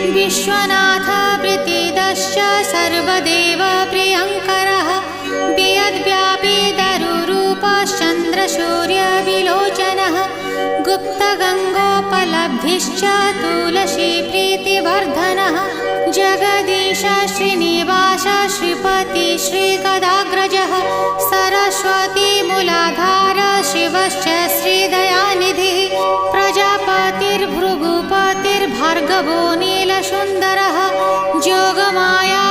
विश्वनाथ प्रीतिदश्च सर्वदेव प्रियङ्करः वियद्व्यापी दरुरूपश्चन्द्रसूर्यविलोचनः गुप्तगङ्गोपलब्धिश्च तुलसीप्रीतिवर्धनः जगदीश श्रीनिवास श्रीपति श्रीगदाग्रजः सरस्वतीमूलाधार शिवश्च श्रीदयानिधिः प्रजापतिर्भृगुपतिर्भार्गवो नीलसुन्दरः जोगमाया